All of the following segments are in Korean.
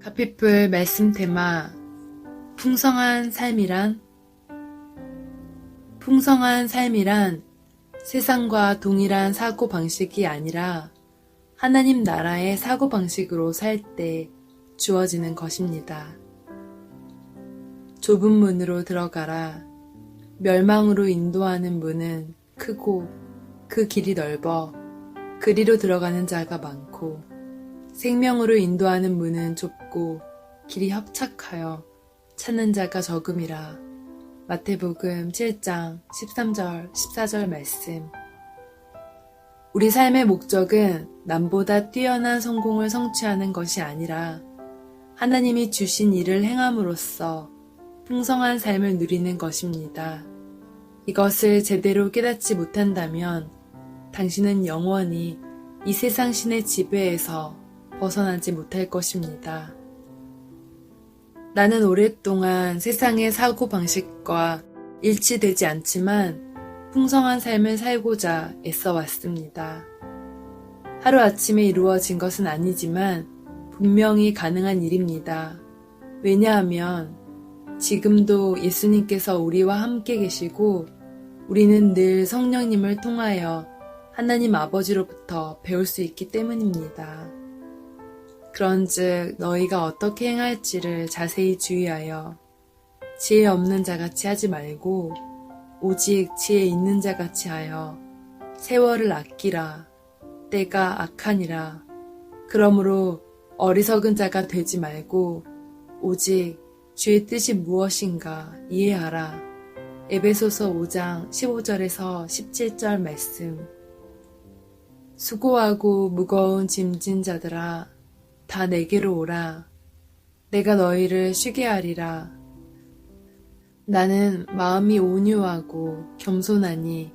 가피풀 말씀 테마 풍성한 삶이란? 풍성한 삶이란 세상과 동일한 사고방식이 아니라 하나님 나라의 사고방식으로 살 때 주어지는 것입니다. 좁은 문으로 들어가라. 멸망으로 인도하는 문은 크고 그 길이 넓어 그리로 들어가는 자가 많고 생명으로 인도하는 문은 좁고 길이 협착하여 찾는 자가 적음이라. 마태복음 7장 13절 14절 말씀. 우리 삶의 목적은 남보다 뛰어난 성공을 성취하는 것이 아니라 하나님이 주신 일을 행함으로써 풍성한 삶을 누리는 것입니다. 이것을 제대로 깨닫지 못한다면 당신은 영원히 이 세상 신의 지배에서 벗어나지 못할 것입니다. 나는 오랫동안 세상의 사고방식과 일치되지 않지만 풍성한 삶을 살고자 애써왔습니다. 하루아침에 이루어진 것은 아니지만 분명히 가능한 일입니다. 왜냐하면 지금도 예수님께서 우리와 함께 계시고 우리는 늘 성령님을 통하여 하나님 아버지로부터 배울 수 있기 때문입니다. 그런즉 너희가 어떻게 행할지를 자세히 주의하여 지혜 없는 자같이 하지 말고 오직 지혜 있는 자같이 하여 세월을 아끼라. 때가 악하니라. 그러므로 어리석은 자가 되지 말고 오직 주의 뜻이 무엇인가 이해하라. 에베소서 5장 15절에서 17절 말씀. 수고하고 무거운 짐진 자들아 다 내게로 오라. 내가 너희를 쉬게 하리라. 나는 마음이 온유하고 겸손하니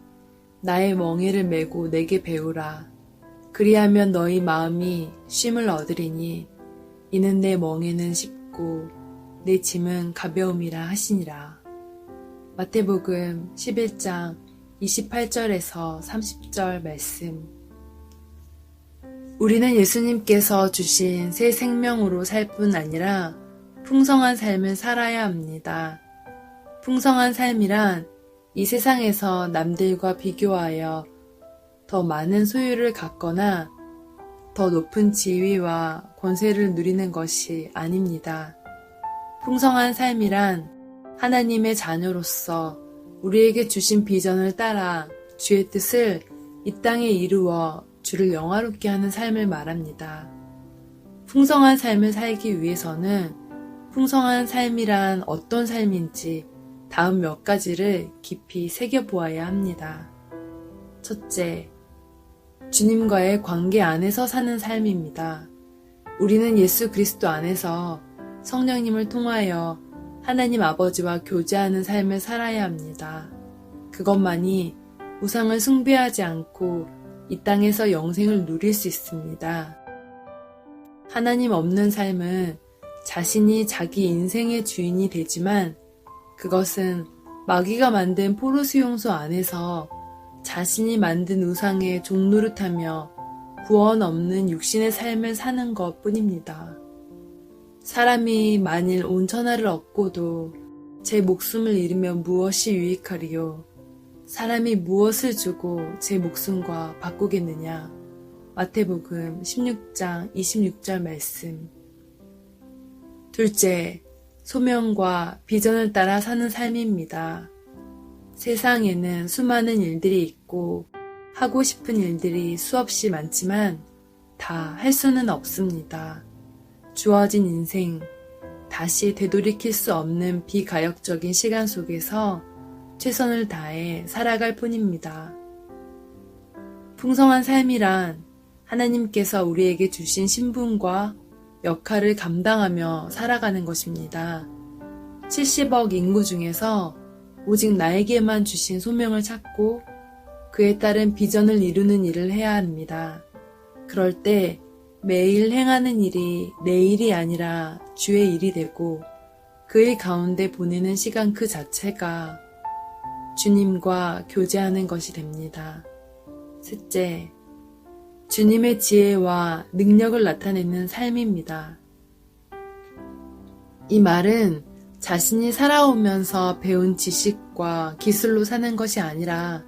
나의 멍에를 메고 내게 배우라. 그리하면 너희 마음이 쉼을 얻으리니 이는 내 멍에는 쉽고 내 짐은 가벼움이라 하시니라. 마태복음 11장 28절에서 30절 말씀. 우리는 예수님께서 주신 새 생명으로 살 뿐 아니라 풍성한 삶을 살아야 합니다. 풍성한 삶이란 이 세상에서 남들과 비교하여 더 많은 소유를 갖거나 더 높은 지위와 권세를 누리는 것이 아닙니다. 풍성한 삶이란 하나님의 자녀로서 우리에게 주신 비전을 따라 주의 뜻을 이 땅에 이루어 주를 영화롭게 하는 삶을 말합니다. 풍성한 삶을 살기 위해서는 풍성한 삶이란 어떤 삶인지 다음 몇 가지를 깊이 새겨보아야 합니다. 첫째, 주님과의 관계 안에서 사는 삶입니다. 우리는 예수 그리스도 안에서 성령님을 통하여 하나님 아버지와 교제하는 삶을 살아야 합니다. 그것만이 우상을 숭배하지 않고 이 땅에서 영생을 누릴 수 있습니다. 하나님 없는 삶은 자신이 자기 인생의 주인이 되지만 그것은 마귀가 만든 포로수용소 안에서 자신이 만든 우상의 종노릇하며 구원 없는 육신의 삶을 사는 것 뿐입니다. 사람이 만일 온 천하를 얻고도 제 목숨을 잃으면 무엇이 유익하리요? 사람이 무엇을 주고 제 목숨과 바꾸겠느냐? 마태복음 16장 26절 말씀. 둘째, 소명과 비전을 따라 사는 삶입니다. 세상에는 수많은 일들이 있고 하고 싶은 일들이 수없이 많지만 다 할 수는 없습니다. 주어진 인생, 다시 되돌이킬 수 없는 비가역적인 시간 속에서 최선을 다해 살아갈 뿐입니다. 풍성한 삶이란 하나님께서 우리에게 주신 신분과 역할을 감당하며 살아가는 것입니다. 70억 인구 중에서 오직 나에게만 주신 소명을 찾고 그에 따른 비전을 이루는 일을 해야 합니다. 그럴 때 매일 행하는 일이 내 일이 아니라 주의 일이 되고 그 일 가운데 보내는 시간 그 자체가 주님과 교제하는 것이 됩니다. 셋째, 주님의 지혜와 능력을 나타내는 삶입니다. 이 말은 자신이 살아오면서 배운 지식과 기술로 사는 것이 아니라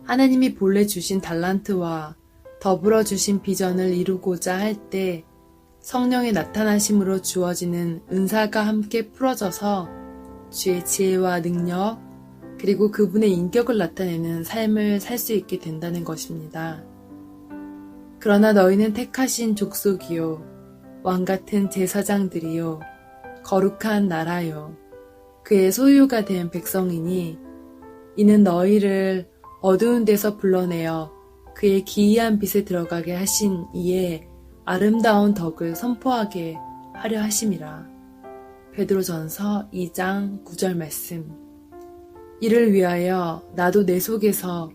하나님이 본래 주신 달란트와 더불어 주신 비전을 이루고자 할 때 성령의 나타나심으로 주어지는 은사가 함께 풀어져서 주의 지혜와 능력, 그리고 그분의 인격을 나타내는 삶을 살 수 있게 된다는 것입니다. 그러나 너희는 택하신 족속이요, 왕같은 제사장들이요, 거룩한 나라요, 그의 소유가 된 백성이니 이는 너희를 어두운 데서 불러내어 그의 기이한 빛에 들어가게 하신 이에 아름다운 덕을 선포하게 하려 하심이라. 베드로전서 2장 9절 말씀. 이를 위하여 나도 내 속에서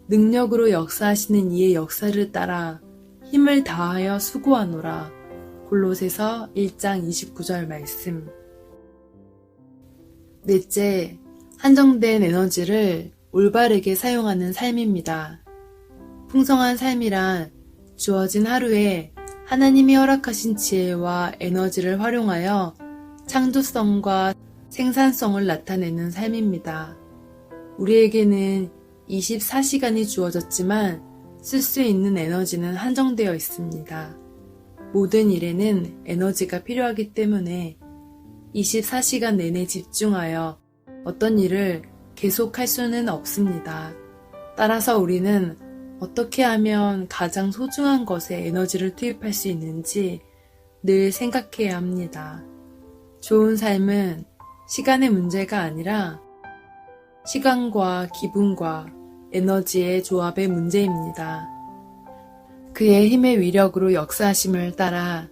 능력으로 역사하시는 이의 역사를 따라 힘을 다하여 수고하노라. 골로새서 1장 29절 말씀. 넷째, 한정된 에너지를 올바르게 사용하는 삶입니다. 풍성한 삶이란 주어진 하루에 하나님이 허락하신 지혜와 에너지를 활용하여 창조성과 생산성을 나타내는 삶입니다. 우리에게는 24시간이 주어졌지만 쓸 수 있는 에너지는 한정되어 있습니다. 모든 일에는 에너지가 필요하기 때문에 24시간 내내 집중하여 어떤 일을 계속할 수는 없습니다. 따라서 우리는 어떻게 하면 가장 소중한 것에 에너지를 투입할 수 있는지 늘 생각해야 합니다. 좋은 삶은 시간의 문제가 아니라 시간과 기분과 에너지의 조합의 문제입니다. 그의 힘의 위력으로 역사하심을 따라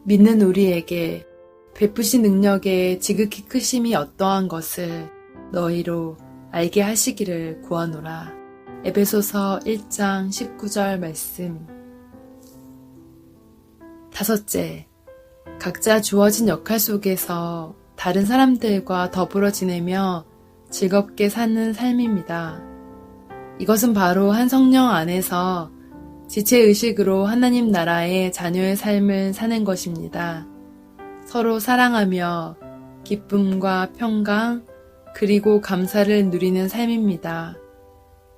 믿는 우리에게 베푸신 능력의 지극히 크심이 어떠한 것을 너희로 알게 하시기를 구하노라. 에베소서 1장 19절 말씀. 다섯째, 각자 주어진 역할 속에서 다른 사람들과 더불어 지내며 즐겁게 사는 삶입니다. 이것은 바로 한 성령 안에서 지체의식으로 하나님 나라의 자녀의 삶을 사는 것입니다. 서로 사랑하며 기쁨과 평강 그리고 감사를 누리는 삶입니다.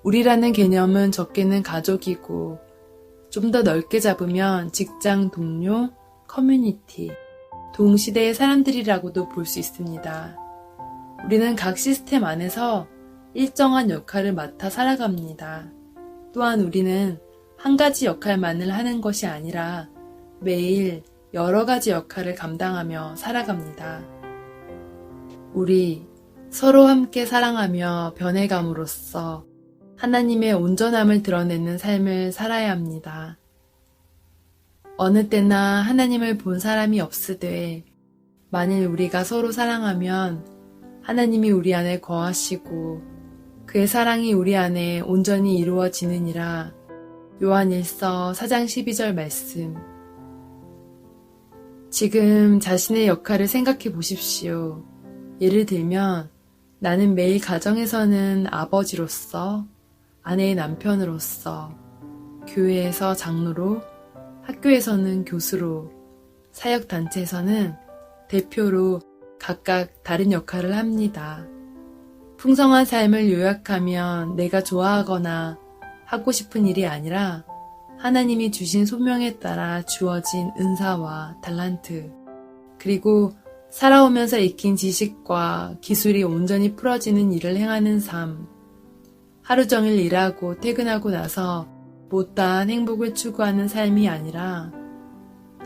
우리라는 개념은 적게는 가족이고 좀 더 넓게 잡으면 직장 동료, 커뮤니티, 동시대의 사람들이라고도 볼 수 있습니다. 우리는 각 시스템 안에서 일정한 역할을 맡아 살아갑니다. 또한 우리는 한 가지 역할만을 하는 것이 아니라 매일 여러 가지 역할을 감당하며 살아갑니다. 우리 서로 함께 사랑하며 변해감으로써 하나님의 온전함을 드러내는 삶을 살아야 합니다. 어느 때나 하나님을 본 사람이 없으되 만일 우리가 서로 사랑하면 하나님이 우리 안에 거하시고 그의 사랑이 우리 안에 온전히 이루어지느니라. 요한일서 4장 12절 말씀. 지금 자신의 역할을 생각해 보십시오. 예를 들면 나는 매일 가정에서는 아버지로서, 아내의 남편으로서, 교회에서 장로로, 학교에서는 교수로, 사역단체에서는 대표로 각각 다른 역할을 합니다. 풍성한 삶을 요약하면 내가 좋아하거나 하고 싶은 일이 아니라 하나님이 주신 소명에 따라 주어진 은사와 달란트, 그리고 살아오면서 익힌 지식과 기술이 온전히 풀어지는 일을 행하는 삶. 하루 종일 일하고 퇴근하고 나서 못다한 행복을 추구하는 삶이 아니라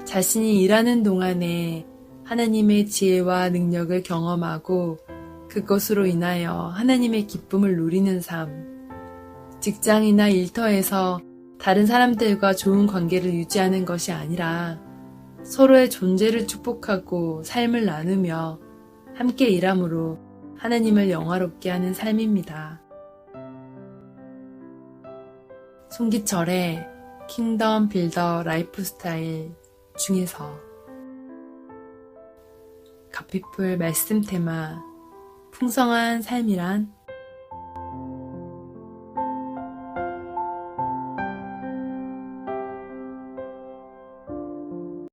자신이 일하는 동안에 하나님의 지혜와 능력을 경험하고 그것으로 인하여 하나님의 기쁨을 누리는 삶. 직장이나 일터에서 다른 사람들과 좋은 관계를 유지하는 것이 아니라 서로의 존재를 축복하고 삶을 나누며 함께 일함으로 하나님을 영화롭게 하는 삶입니다. 송기철의 킹덤 빌더 라이프 스타일 중에서 가피풀 말씀 테마 풍성한 삶이란